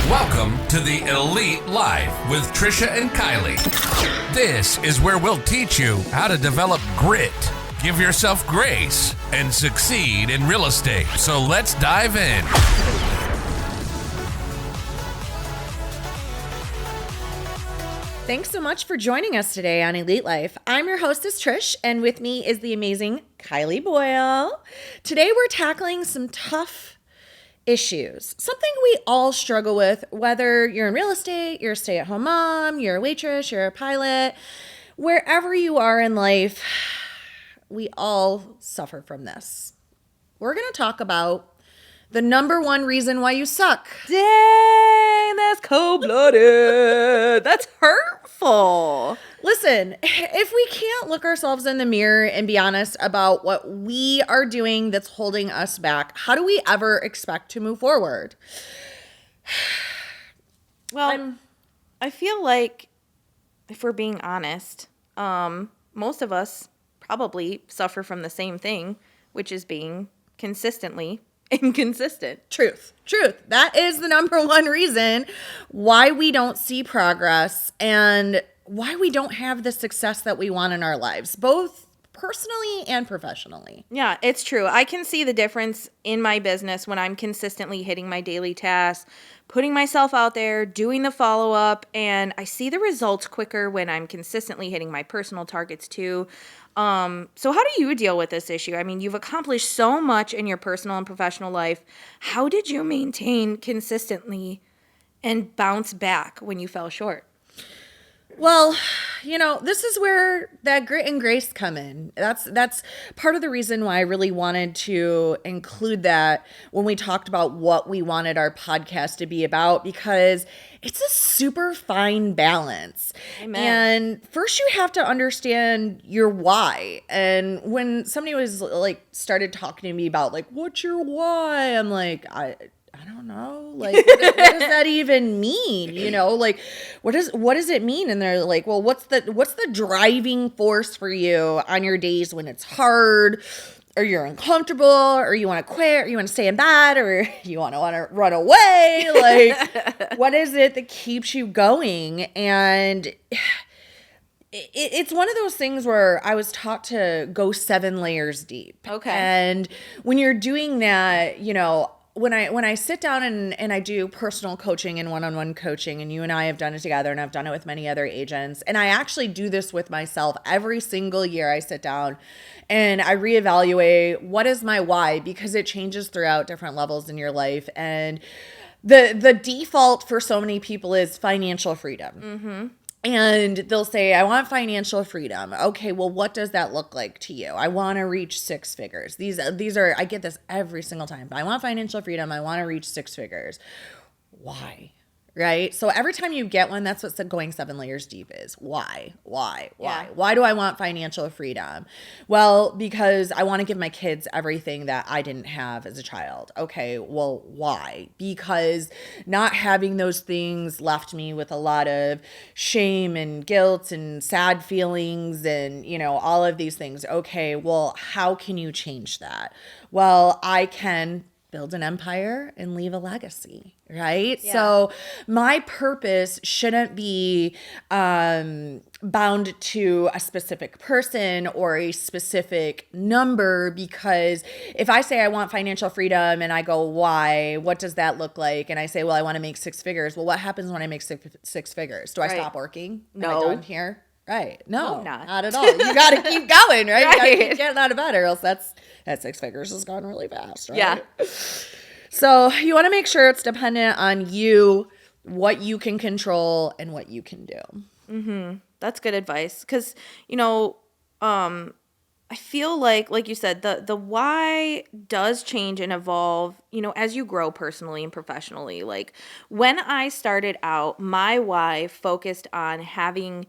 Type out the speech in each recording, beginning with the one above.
Welcome to the Elite Life with Trisha and Kylee. This is where we'll teach you how to develop grit, give yourself grace, and succeed in real estate. So let's dive in. Thanks so much for joining us today on Elite Life. I'm your hostess, Trish, and with me is the amazing Kylee Boyle. Today we're tackling some tough issues, something we all struggle with, whether you're in real estate, you're a stay-at-home mom, you're a waitress, you're a pilot, wherever you are in life, we all suffer from this. We're going to talk about the number one reason why you suck. Dang, that's cold-blooded. That's hurtful. Listen, if we can't look ourselves in the mirror and be honest about what we are doing that's holding us back, how do we ever expect to move forward? Well, I feel like if we're being honest, most of us probably suffer from the same thing, which is being consistently inconsistent. Truth. That is the number one reason why we don't see progress and why we don't have the success that we want in our lives, both personally and professionally. Yeah, it's true. I can see the difference in my business when I'm consistently hitting my daily tasks, putting myself out there, doing the follow-up, and I see the results quicker when I'm consistently hitting my personal targets too. So how do you deal with this issue? I mean, you've accomplished so much in your personal and professional life. How did you maintain consistently and bounce back when you fell short? Well, this is where that grit and grace come in. That's part of the reason why I really wanted to include that when we talked about what we wanted our podcast to be about, because it's a super fine balance. Amen. And first you have to understand your why. And when somebody was started talking to me about what's your why? I'm like, I don't know. What does that even mean? What does it mean? And they're like, well, what's the driving force for you on your days when it's hard, or you're uncomfortable, or you want to quit, or you want to stay in bed, or you want to run away? What is it that keeps you going? And it's one of those things where I was taught to go 7 layers deep. Okay. And when you're doing that, when I sit down and I do personal coaching and one-on-one coaching, and you and I have done it together, and I've done it with many other agents, and I actually do this with myself every single year. I sit down and I reevaluate what is my why, because it changes throughout different levels in your life. And the default for so many people is financial freedom. Mm-hmm. And they'll say, I want financial freedom. Okay, well, what does that look like to you? I want to reach 6 figures. These are, I get this every single time. I want financial freedom. I want to reach 6 figures. Why? Right? So every time you get one, that's what going 7 layers deep is. Why? Yeah. Why do I want financial freedom? Well, because I want to give my kids everything that I didn't have as a child. Okay, well, why? Because not having those things left me with a lot of shame and guilt and sad feelings and, all of these things. Okay, well, how can you change that? Well, I can build an empire and leave a legacy, right? Yeah. So my purpose shouldn't be bound to a specific person or a specific number, because if I say I want financial freedom and I go, why? What does that look like? And I say, well, I want to make 6 figures. Well, what happens when I make six figures? Do I Right. stop working? No. Am I done here? Right. No, not at all. You got to keep going, right? You got to Right. keep getting out of bed, or else that 6 figures has gone really fast, right? Yeah. So you want to make sure it's dependent on you, what you can control and what you can do. Mm-hmm. That's good advice. Because, I feel like you said, the why does change and evolve, as you grow personally and professionally. Like when I started out, my why focused on having,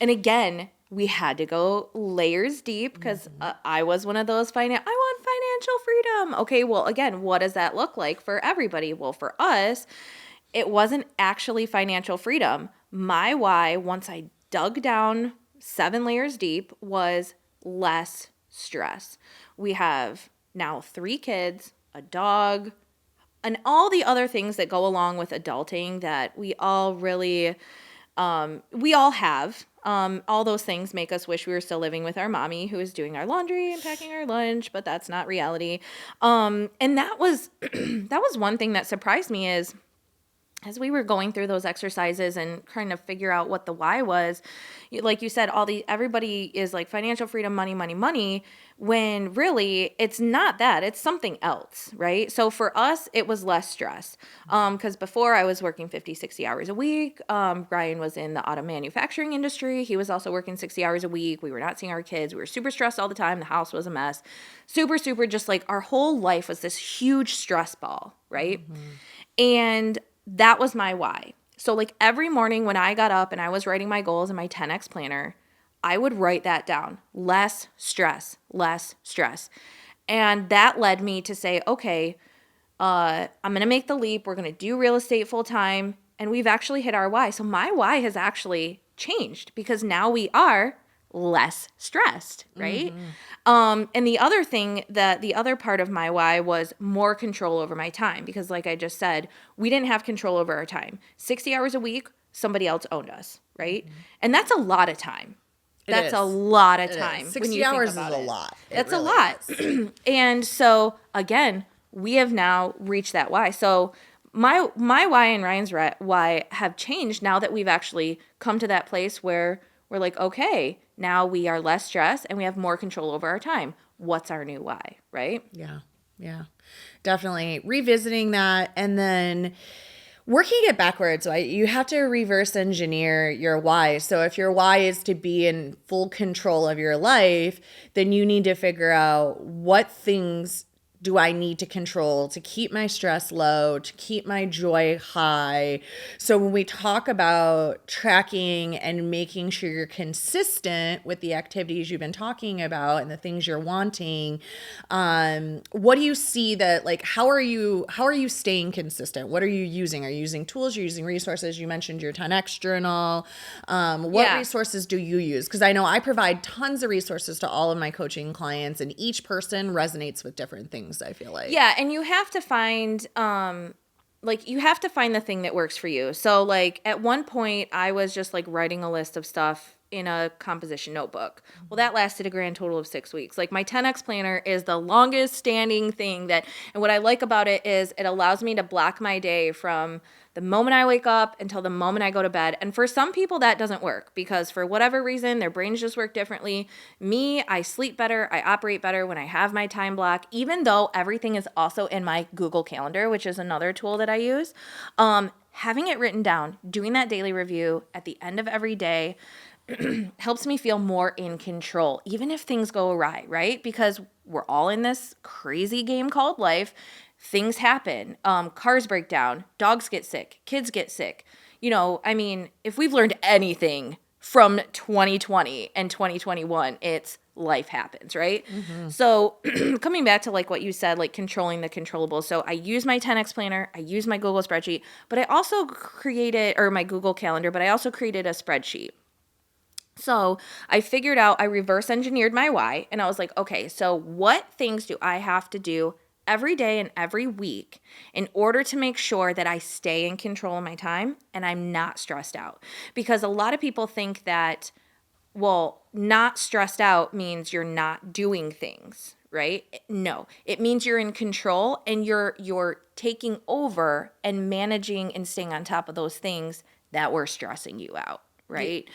and again, we had to go layers deep because I was one of those I want financial freedom. Okay, well, again, what does that look like for everybody? Well, for us, it wasn't actually financial freedom. My why, once I dug down 7 layers deep, was less stress. We have now 3 kids, a dog, and all the other things that go along with adulting that we all really, we all have. All those things make us wish we were still living with our mommy who is doing our laundry and packing our lunch, but that's not reality. And that was that was one thing that surprised me is as we were going through those exercises and trying to figure out what the why was, like you said, everybody is like financial freedom, money, money, money, when really it's not that, it's something else, right? So for us, it was less stress. Because before I was working 50, 60 hours a week. Brian was in the auto manufacturing industry. He was also working 60 hours a week. We were not seeing our kids. We were super stressed all the time. The house was a mess. Super, super, just like our whole life was this huge stress ball, right? And that was my why. So like every morning when I got up and I was writing my goals in my 10X planner, I would write that down. Less stress, less stress. And that led me to say, okay, I'm going to make the leap. We're going to do real estate full time. And we've actually hit our why. So my why has actually changed because now we are less stressed, right? And the other thing the other part of my why was more control over my time because like I just said, we didn't have control over our time. 60 hours a week, somebody else owned us, right? And that's a lot of time. That's a lot of time. 60 hours is a lot. That's a lot. And so again, we have now reached that why. So my why and Ryan's why have changed now that we've actually come to that place where we're like, okay, now we are less stressed and we have more control over our time. What's our new why, right? Yeah, definitely. Revisiting that and then working it backwards. Right? You have to reverse engineer your why. So if your why is to be in full control of your life, then you need to figure out what things do I need to control to keep my stress low, to keep my joy high? So when we talk about tracking and making sure you're consistent with the activities you've been talking about and the things you're wanting, what do you see that like how are you staying consistent? What are you using? Are you using tools? You're using resources? You mentioned your 10X journal. What resources do you use? Because I know I provide tons of resources to all of my coaching clients, and each person resonates with different things. I feel like. Yeah, and you have to find the thing that works for you. So like at one point I was just like writing a list of stuff in a composition notebook. Well, that lasted a grand total of 6 weeks. Like my 10X planner is the longest standing thing and what I like about it is it allows me to block my day from the moment I wake up until the moment I go to bed. And for some people that doesn't work because for whatever reason, their brains just work differently. Me, I sleep better. I operate better when I have my time block, even though everything is also in my Google Calendar, which is another tool that I use. Having it written down, doing that daily review at the end of every day, helps me feel more in control, even if things go awry, right? Because we're all in this crazy game called life. Things happen. Cars break down. Dogs get sick. Kids get sick. I mean, if we've learned anything from 2020 and 2021, it's life happens, right? So coming back to like what you said, like controlling the controllables. So I use my 10X planner. I use my Google spreadsheet, but I also my Google Calendar, but I also created a spreadsheet. So I figured out, I reverse engineered my why, and I was like, okay, so what things do I have to do every day and every week in order to make sure that I stay in control of my time and I'm not stressed out? Because a lot of people think that, well, not stressed out means you're not doing things, right? No, it means you're in control and you're taking over and managing and staying on top of those things that were stressing you out. Right.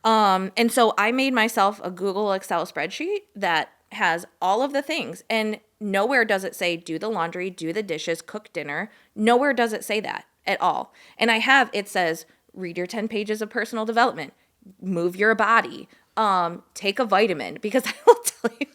Yeah. And so I made myself a Google Excel spreadsheet that has all of the things, and nowhere does it say do the laundry, do the dishes, cook dinner. Nowhere does it say that at all. And it says read your 10 pages of personal development, move your body, take a vitamin, because I will tell you,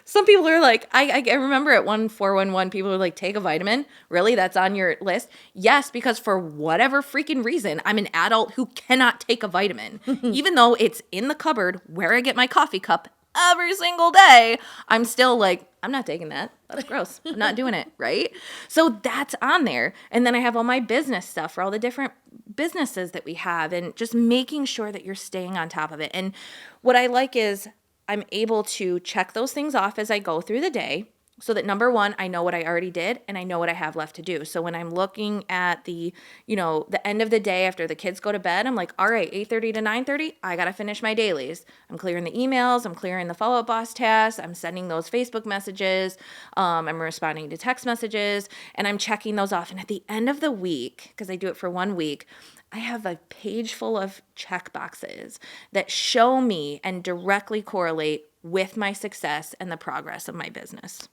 some people are like, I remember at 1411, people were like, take a vitamin? Really? That's on your list? Yes, because for whatever freaking reason, I'm an adult who cannot take a vitamin. Even though it's in the cupboard where I get my coffee cup every single day, I'm still like, I'm not taking that. That's gross. I'm not doing it, right? So that's on there. And then I have all my business stuff for all the different businesses that we have and just making sure that you're staying on top of it. And what I like is I'm able to check those things off as I go through the day. so that number one, I know what I already did and I know what I have left to do. So when I'm looking at the end of the day after the kids go to bed, I'm like, all right, 8:30 to 9:30, I got to finish my dailies. I'm clearing the emails, I'm clearing the follow-up boss tasks, I'm sending those Facebook messages, I'm responding to text messages, and I'm checking those off. And at the end of the week, because I do it for 1 week, I have a page full of check boxes that show me and directly correlate with my success and the progress of my business.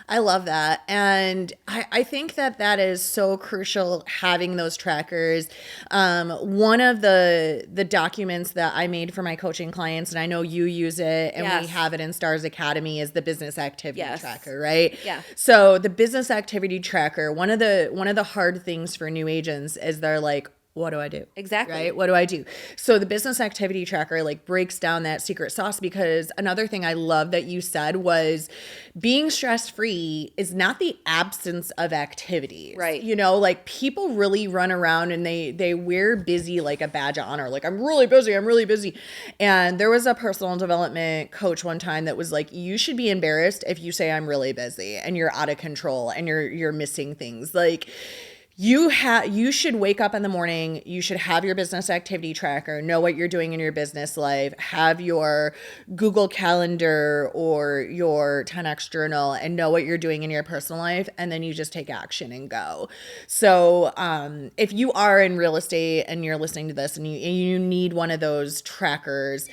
I love that. And I think that is so crucial, having those trackers. One of the documents that I made for my coaching clients, and I know you use it and we have it in Stars Academy, is the business activity tracker, right? Yeah. So the business activity tracker, one of the hard things for new agents is they're like, what do I do? Exactly. Right? What do I do? So the business activity tracker like breaks down that secret sauce, because another thing I love that you said was being stress-free is not the absence of activities. Right. You know, like people really run around and they wear busy like a badge of honor. Like, I'm really busy. I'm really busy. And there was a personal development coach one time that was like, you should be embarrassed if you say I'm really busy and you're out of control and you're missing things. Like, you should wake up in the morning, you should have your business activity tracker, know what you're doing in your business life, have your Google Calendar or your 10X journal, and know what you're doing in your personal life, and then you just take action and go. So if you are in real estate and you're listening to this and you need one of those trackers,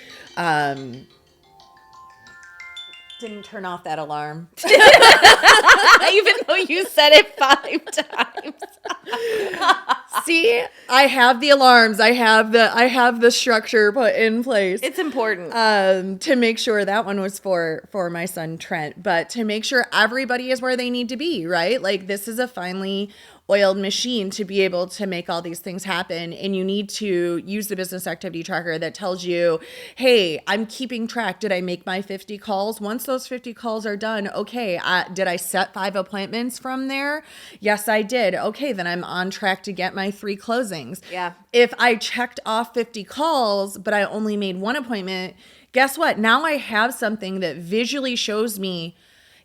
didn't turn off that alarm. Even though you said it 5 times. See, I have the alarms. I have the structure put in place. It's important. To make sure that one was for my son Trent, but to make sure everybody is where they need to be, right? Like, this is a finely oiled machine to be able to make all these things happen. And you need to use the business activity tracker that tells you, hey, I'm keeping track. Did I make my 50 calls? Once those 50 calls are done, okay, did I set 5 appointments from there? Yes, I did. Okay, then I'm on track to get my 3 closings. Yeah. If I checked off 50 calls, but I only made 1 appointment, guess what? Now I have something that visually shows me,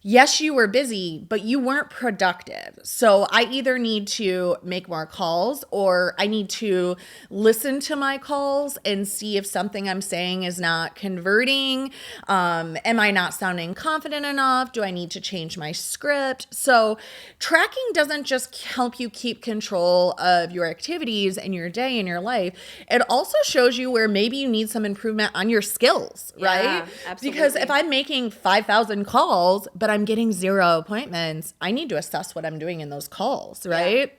yes, you were busy, but you weren't productive. So I either need to make more calls, or I need to listen to my calls and see if something I'm saying is not converting. Am I not sounding confident enough? Do I need to change my script? So tracking doesn't just help you keep control of your activities and your day and your life. It also shows you where maybe you need some improvement on your skills, right? Yeah, absolutely. Because if I'm making 5,000 calls, but I'm getting 0 appointments, I need to assess what I'm doing in those calls, right? Yeah.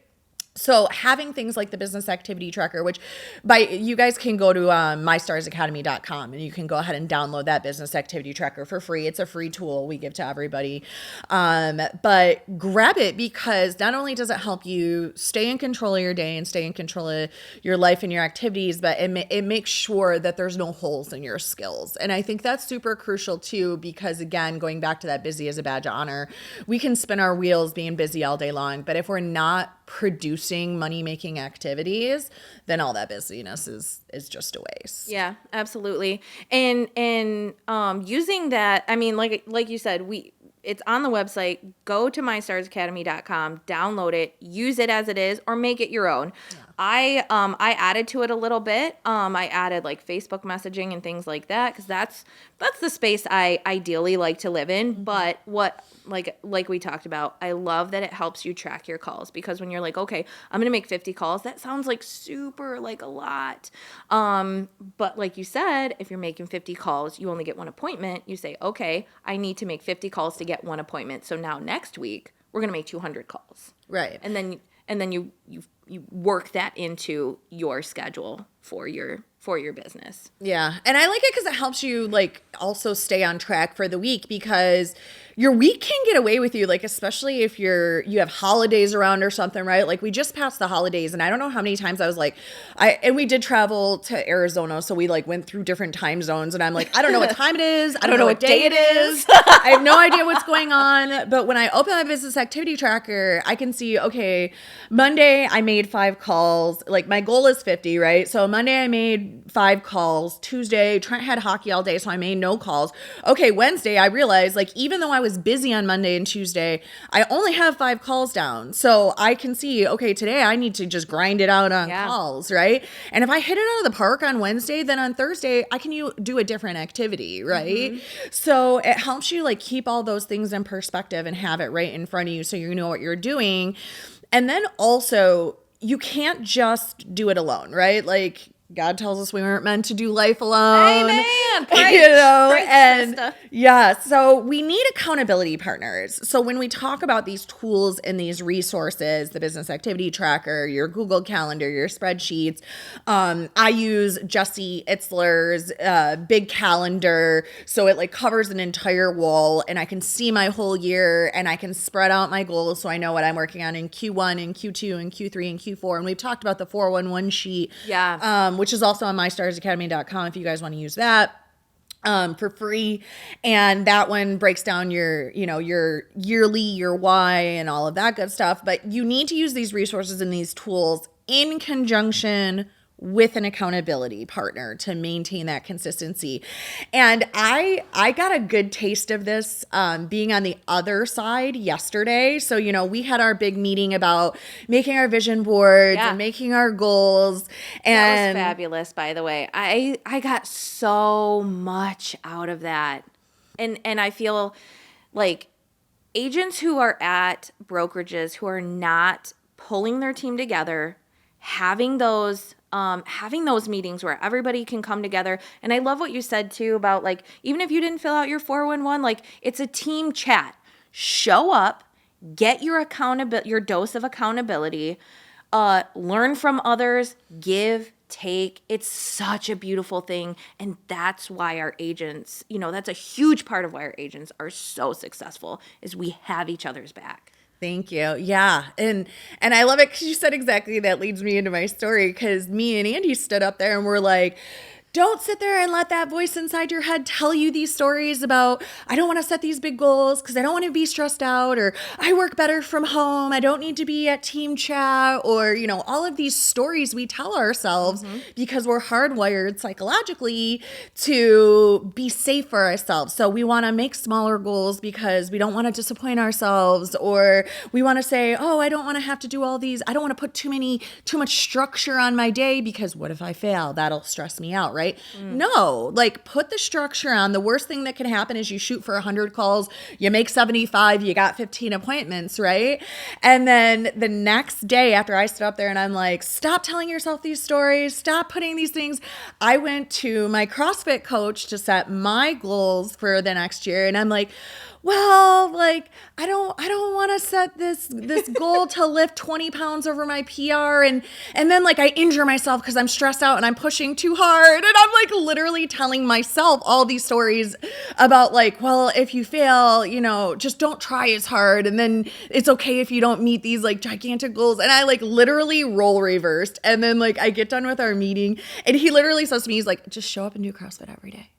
So having things like the business activity tracker, which you guys can go to mystarsacademy.com and you can go ahead and download that business activity tracker for free. It's a free tool we give to everybody. But grab it, because not only does it help you stay in control of your day and stay in control of your life and your activities, but it makes sure that there's no holes in your skills. And I think that's super crucial too, because again, going back to that busy as a badge of honor, we can spin our wheels being busy all day long, but if we're not producing money-making activities, then all that busyness is just a waste. Yeah, absolutely. And using that, I mean, like you said, it's on the website. Go to mystarsacademy.com, download it, use it as it is, or make it your own. Yeah. I added to it a little bit. I added like Facebook messaging and things like that, because that's the space I ideally like to live in. Mm-hmm. But what like we talked about, I love that it helps you track your calls, because when you're like, okay, I'm gonna make 50 calls, that sounds like super like a lot. But like you said, if you're making 50 calls, you only get 1 appointment. You say, okay, I need to make 50 calls to get 1 appointment. So now next week we're gonna make 200 calls. Right. And then you work that into your schedule for your business. Yeah. And I like it because it helps you like also stay on track for the week, because your week can get away with you, like especially if you have holidays around or something, right? Like we just passed the holidays, and I don't know how many times I was like, and we did travel to Arizona, so we like went through different time zones, and I'm like, I don't know what time it is. I don't know what day it is. I have no idea what's going on. But when I open my business activity tracker, I can see, okay, Monday I made made 5 calls. Like my goal is 50, right? So Monday I made 5 calls. Tuesday, Trent had hockey all day, so I made no calls. Okay, Wednesday I realized like even though I was busy on Monday and Tuesday, I only have 5 calls down. So I can see, okay, today I need to just grind it out on calls, right? And if I hit it out of the park on Wednesday, then on Thursday I can do a different activity, right? So it helps you like keep all those things in perspective and have it right in front of you so you know what you're doing. And then also, you can't just do it alone, right? Like God tells us we weren't meant to do life alone. Amen. Preach, you know, preach, and sister. yeah, so we need accountability partners. So when we talk about these tools and these resources, the business activity tracker, your Google Calendar, your spreadsheets, I use Jesse Itzler's big calendar. So it like covers an entire wall and I can see my whole year and I can spread out my goals so I know what I'm working on in Q1 and Q2 and Q3 and Q4. And we've talked about the 411 sheet, which is also on mystarsacademy.com if you guys want to use that. For free. And that one breaks down your yearly, your why and all of that good stuff. But you need to use these resources and these tools in conjunction with an accountability partner to maintain that consistency. And I got a good taste of this being on the other side yesterday. So, we had our big meeting about making our vision boards and making our goals. And that was fabulous, by the way. I got so much out of that. And I feel like agents who are at brokerages who are not pulling their team together, having those meetings where everybody can come together. And I love what you said too about like, even if you didn't fill out your 411, like it's a team chat. Show up, get your dose of accountability, learn from others, give, take. It's such a beautiful thing. And that's why our agents, that's a huge part of why our agents are so successful is we have each other's back. Thank you. Yeah. And I love it because you said exactly that leads me into my story because me and Andy stood up there and we're like, don't sit there and let that voice inside your head tell you these stories about, I don't want to set these big goals because I don't want to be stressed out, or I work better from home. I don't need to be at team chat, or, all of these stories we tell ourselves because we're hardwired psychologically to be safe for ourselves. So we want to make smaller goals because we don't want to disappoint ourselves, or we want to say, oh, I don't want to have to do all these. I don't want to put too much structure on my day because what if I fail? That'll stress me out, right? No, like put the structure on. The worst thing that can happen is you shoot for 100 calls, you make 75, you got 15 appointments, right? And then the next day after I stood up there and I'm like, stop telling yourself these stories, stop putting these things. I went to my CrossFit coach to set my goals for the next year. And I'm like, well, like, I don't want to set this goal to lift 20 pounds over my PR. And then like I injure myself because I'm stressed out and I'm pushing too hard. And I'm like literally telling myself all these stories about like, well, if you fail, just don't try as hard. And then it's okay if you don't meet these like gigantic goals. And I like literally role reversed. And then like I get done with our meeting and he literally says to me, he's like, just show up and do CrossFit every day.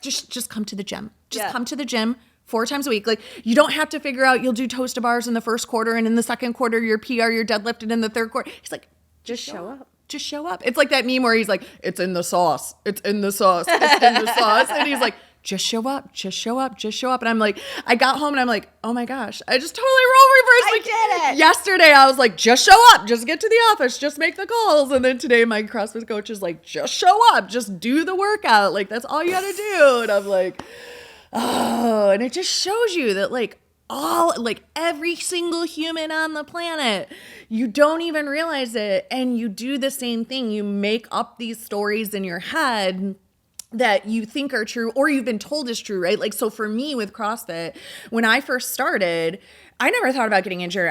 Just come to the gym. Come to the gym 4 times a week. Like you don't have to figure out you'll do toes to bars in the first quarter and in the second quarter your PR, your deadlift, and in the third quarter. He's like, just show up. Just show up. It's like that meme where he's like, it's in the sauce. It's in the sauce. It's in the sauce. And he's like, just show up. Just show up. Just show up. And I'm like, I got home and I'm like, oh my gosh, I just totally role reversed. I did it. Yesterday I was like, just show up. Just get to the office. Just make the calls. And then today my CrossFit coach is like, just show up. Just do the workout. Like that's all you got to do. And I'm like, oh, and it just shows you that like every single human on the planet, you don't even realize it. And you do the same thing. You make up these stories in your head that you think are true or you've been told is true, right? Like, so for me with CrossFit, when I first started, I never thought about getting injured.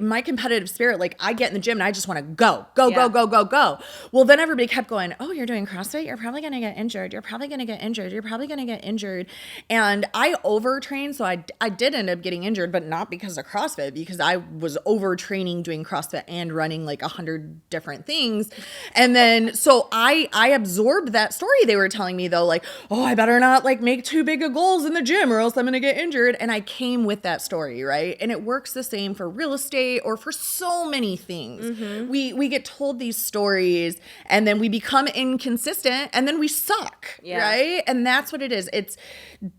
My competitive spirit, like I get in the gym and I just want to go. Well, then everybody kept going, oh, you're doing CrossFit? You're probably going to get injured. You're probably going to get injured. You're probably going to get injured. And I overtrained. So I did end up getting injured, but not because of CrossFit, because I was overtraining doing CrossFit and running like 100 different things. And then, so I absorbed that story they were telling me though, like, oh, I better not like make too big of goals in the gym or else I'm going to get injured. And I came with that story, right? And it works the same for real estate or for so many things. We get told these stories and then we become inconsistent and then we suck, right? And that's what it is. It's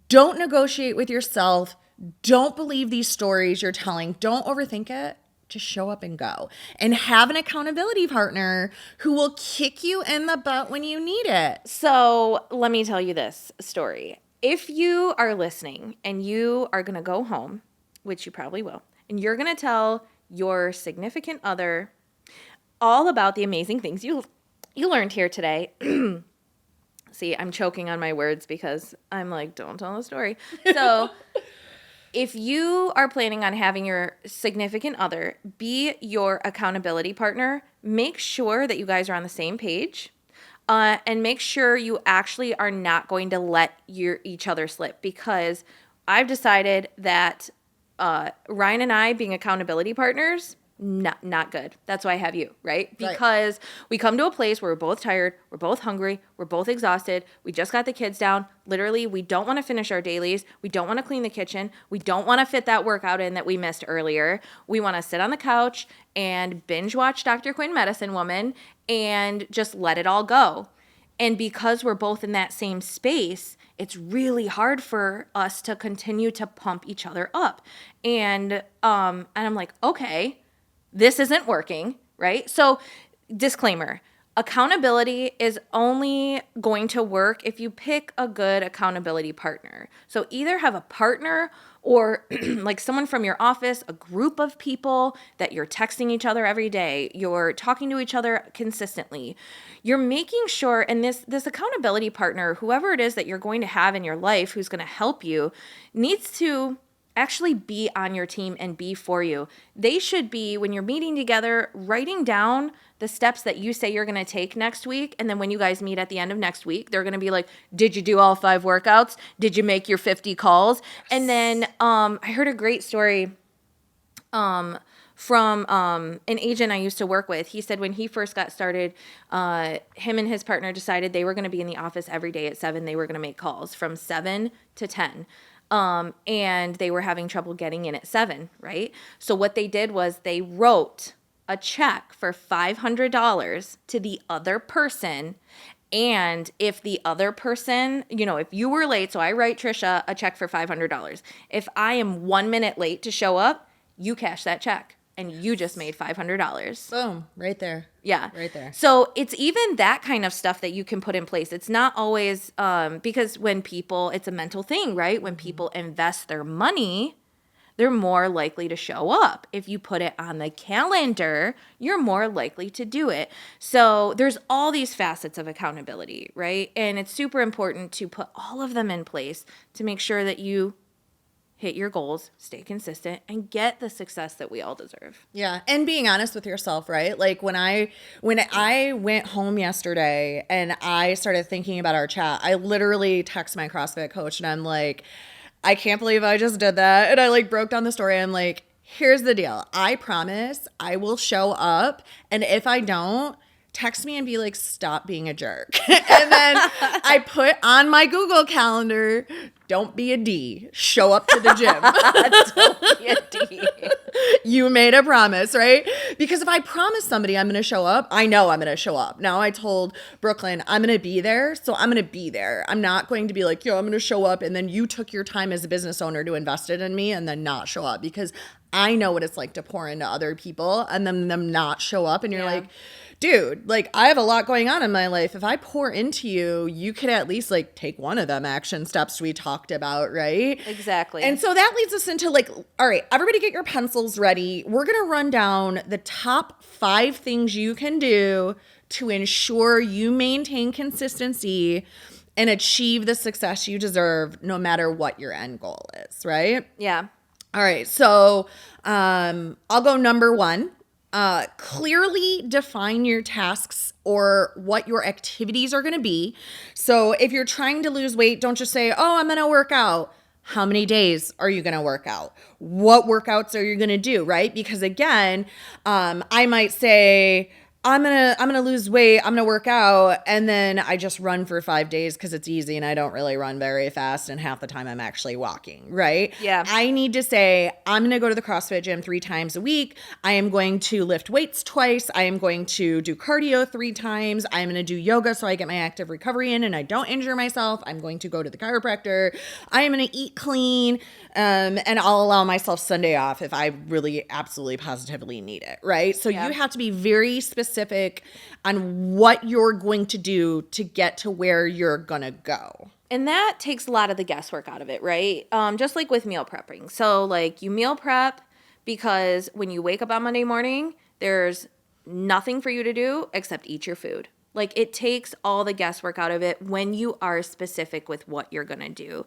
don't negotiate with yourself. Don't believe these stories you're telling. Don't overthink it. Just show up and go. And have an accountability partner who will kick you in the butt when you need it. So let me tell you this story. If you are listening and you are going to go home, which you probably will, and you're going to tell your significant other all about the amazing things you learned here today. See, I'm choking on my words because I'm like, don't tell the story. So if you are planning on having your significant other be your accountability partner, make sure that you guys are on the same page. And make sure you actually are not going to let each other slip, because I've decided that Ryan and I being accountability partners, not good. That's why I have you, right? Because we come to a place where we're both tired, we're both hungry, we're both exhausted, we just got the kids down. Literally, we don't want to finish our dailies, we don't want to clean the kitchen, we don't want to fit that workout in that we missed earlier. We want to sit on the couch and binge watch Dr. Quinn Medicine Woman and just let it all go. And because we're both in that same space, it's really hard for us to continue to pump each other up. And I'm like, okay, this isn't working, right? So disclaimer, accountability is only going to work if you pick a good accountability partner. So either have a partner or like someone from your office, a group of people that you're texting each other every day, you're talking to each other consistently. You're making sure, and this accountability partner, whoever it is that you're going to have in your life who's going to help you, needs to actually be on your team and be for you. They should be, when you're meeting together, writing down the steps that you say you're going to take next week. And then when you guys meet at the end of next week, they're going to be like, did you do all 5 workouts? Did you make your 50 calls? And then I heard a great story from an agent I used to work with. He said when he first got started, him and his partner decided they were going to be in the office every day at 7. They were going to make calls from 7 to 10. And they were having trouble getting in at 7, right? So what they did was they wrote a check for $500 to the other person. And if the other person, if you were late, so I write Trisha a check for $500. If I am 1 minute late to show up, you cash that check. And you just made $500. Boom, right there. Yeah. Right there. So it's even that kind of stuff that you can put in place. It's not always, because when people, it's a mental thing, right? When people invest their money, they're more likely to show up. If you put it on the calendar, you're more likely to do it. So there's all these facets of accountability, right? And it's super important to put all of them in place to make sure that you hit your goals, stay consistent, and get the success that we all deserve. Yeah. And being honest with yourself, right? Like when I went home yesterday and I started thinking about our chat, I literally text my CrossFit coach and I'm like, I can't believe I just did that. And I like broke down the story. I'm like, here's the deal. I promise I will show up. And if I don't, text me and be like, stop being a jerk. And then I put on my Google Calendar, don't be a D. Show up to the gym. Don't be a D. You made a promise, right? Because if I promise somebody I'm going to show up, I know I'm going to show up. Now I told Brooklyn, I'm going to be there, so I'm going to be there. I'm not going to be like, I'm going to show up, and then you took your time as a business owner to invest it in me and then not show up, because I know what it's like to pour into other people and then them not show up. And you're like, dude, like I have a lot going on in my life. If I pour into you, you could at least like take one of them action steps we talked about, right? Exactly. And so that leads us into like, all right, everybody get your pencils ready. We're going to run down the top 5 things you can do to ensure you maintain consistency and achieve the success you deserve no matter what your end goal is, right? Yeah. All right, so I'll go number 1. Clearly define your tasks or what your activities are going to be. So if you're trying to lose weight, don't just say, I'm going to work out. How many days are you going to work out? What workouts are you going to do, right? Because again, I might say, I'm gonna lose weight, I'm gonna work out, and then I just run for 5 days because it's easy and I don't really run very fast, and half the time I'm actually walking, right? Yeah. I need to say, I'm gonna go to the CrossFit gym 3 times a week. I am going to lift weights twice. I am going to do cardio 3 times. I'm gonna do yoga so I get my active recovery in and I don't injure myself. I'm going to go to the chiropractor. I am gonna eat clean, and I'll allow myself Sunday off if I really absolutely positively need it, right? So Yeah. you have to be very specific on what you're going to do to get to where you're gonna go. And that takes a lot of the guesswork out of it, right? Just like with meal prepping. So like you meal prep because when you wake up on Monday morning, there's nothing for you to do except eat your food. Like it takes all the guesswork out of it when you are specific with what you're going to do.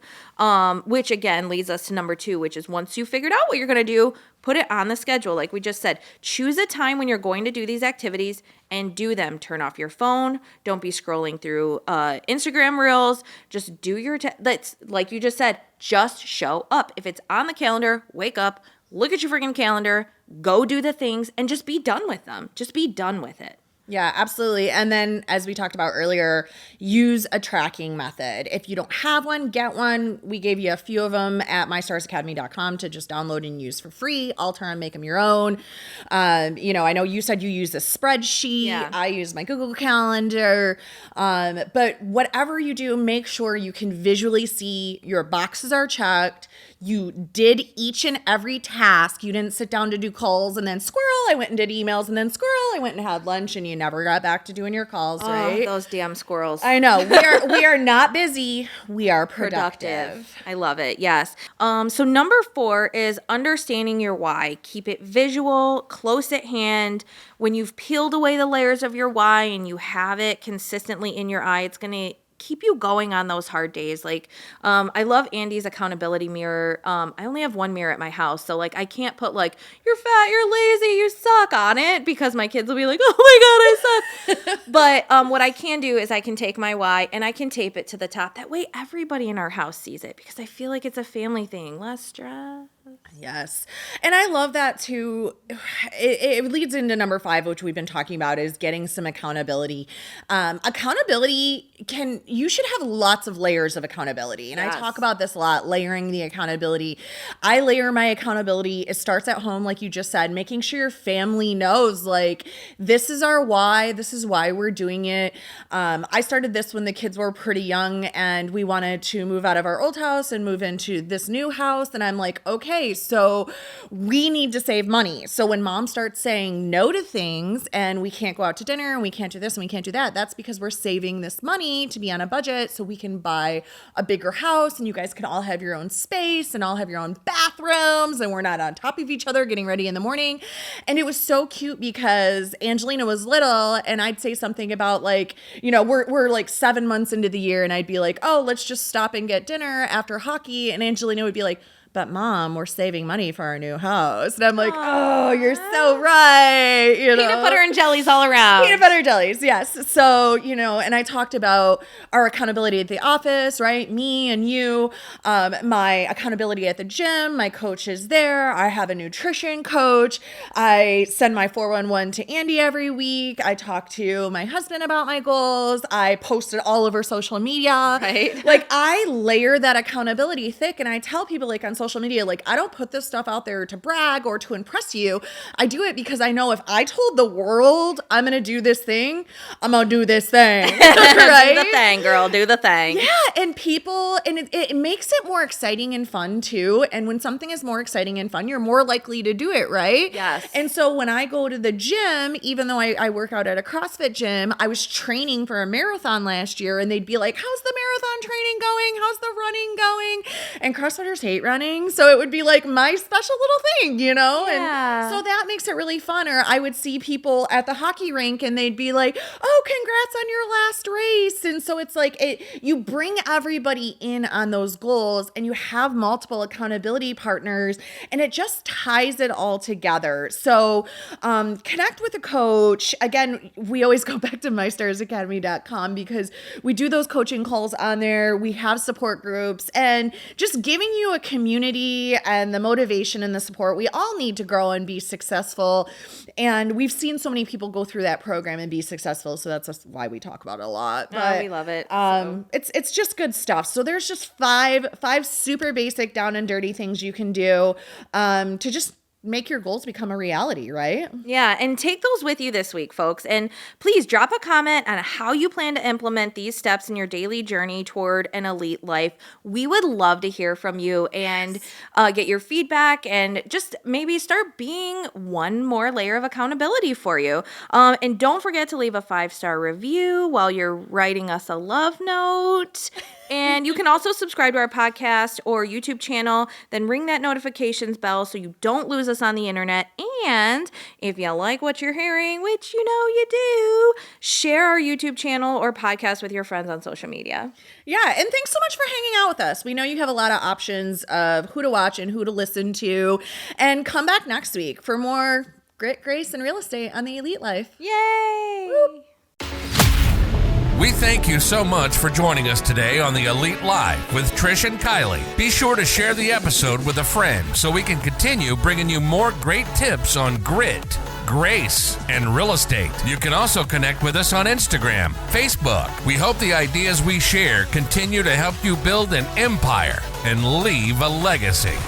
Which again leads us to number 2, which is once you figured out what you're going to do, put it on the schedule. Like we just said, choose a time when you're going to do these activities and do them. Turn off your phone. Don't be scrolling through Instagram reels. Just do your, let's, like you just said, just show up. If it's on the calendar, wake up, look at your freaking calendar, go do the things and just be done with them. Just be done with it. Yeah, absolutely. And then, as we talked about earlier, use a tracking method. If you don't have one, get one. We gave you a few of them at mystarsacademy.com to just download and use for free. Alter and make them your own. I know you said you use a spreadsheet. Yeah. I use my Google Calendar. But whatever you do, make sure you can visually see your boxes are checked. You did each and every task. You didn't sit down to do calls and then squirrel, I went and did emails, and then squirrel, I went and had lunch, and you never got back to doing your calls, right? Oh, those damn squirrels. I know. We are not busy. We are productive. I love it. Yes. So number 4 is understanding your why. Keep it visual, close at hand. When you've peeled away the layers of your why and you have it consistently in your eye, it's going to keep you going on those hard days. Like, I love Andy's accountability mirror. I only have one mirror at my house. So like, I can't put like, you're fat, you're lazy, you suck on it because my kids will be like, oh my God, I suck. But what I can do is I can take my why and I can tape it to the top. That way everybody in our house sees it because I feel like it's a family thing. Less stress. Yes. And I love that too. It leads into number 5, which we've been talking about, is getting some accountability. Accountability you should have lots of layers of accountability. And Yes. I talk about this a lot, layering the accountability. I layer my accountability. It starts at home, like you just said, making sure your family knows, like, this is our why. This is why we're doing it. I started this when the kids were pretty young and we wanted to move out of our old house and move into this new house. And I'm like, okay, so we need to save money. So when mom starts saying no to things and we can't go out to dinner and we can't do this and we can't do that, that's because we're saving this money to be on a budget so we can buy a bigger house and you guys can all have your own space and all have your own bathrooms and we're not on top of each other getting ready in the morning. And it was so cute because Angelina was little and I'd say something about like, we're like 7 months into the year and I'd be like, oh, let's just stop and get dinner after hockey. And Angelina would be like, but mom, we're saving money for our new house. And I'm like, oh, you're so right. Peanut butter and jellies all around. Peanut butter jellies, yes. So, and I talked about our accountability at the office, right? Me and you, my accountability at the gym, my coach is there. I have a nutrition coach. I send my 411 to Andy every week. I talk to my husband about my goals. I post it all over social media. Right. Like I layer that accountability thick and I tell people like on social media, like I don't put this stuff out there to brag or to impress you. I do it because I know if I told the world I'm going to do this thing, I'm going to do this thing. Right? Do the thing, girl. Do the thing. Yeah. And people, and it makes it more exciting and fun too. And when something is more exciting and fun, you're more likely to do it, right? Yes. And so when I go to the gym, even though I work out at a CrossFit gym, I was training for a marathon last year and they'd be like, how's the marathon training going? How's the running going? And CrossFitters hate running. So it would be like my special little thing, Yeah. And so that makes it really fun. Or I would see people at the hockey rink and they'd be like, oh, congrats on your last race. And so it's like you bring everybody in on those goals and you have multiple accountability partners and it just ties it all together. So connect with a coach. Again, we always go back to mystarsacademy.com because we do those coaching calls on there. We have support groups and just giving you a community community and the motivation and the support. We all need to grow and be successful. And we've seen so many people go through that program and be successful. So that's just why we talk about it a lot. But we love it. It's just good stuff. So there's just five super basic down and dirty things you can do to just make your goals become a reality, right? Yeah, and take those with you this week, folks. And please drop a comment on how you plan to implement these steps in your daily journey toward an elite life. We would love to hear from you and get your feedback and just maybe start being one more layer of accountability for you. And don't forget to leave a 5-star review while you're writing us a love note. And you can also subscribe to our podcast or YouTube channel, then ring that notifications bell so you don't lose us on the internet. And if you like what you're hearing, which you know you do, share our YouTube channel or podcast with your friends on social media. Yeah, and thanks so much for hanging out with us. We know you have a lot of options of who to watch and who to listen to. And come back next week for more grit, grace, and real estate on the Elite Life. Yay! Woo. We thank you so much for joining us today on the Elite Live with Trish and Kylee. Be sure to share the episode with a friend so we can continue bringing you more great tips on grit, grace, and real estate. You can also connect with us on Instagram, Facebook. We hope the ideas we share continue to help you build an empire and leave a legacy.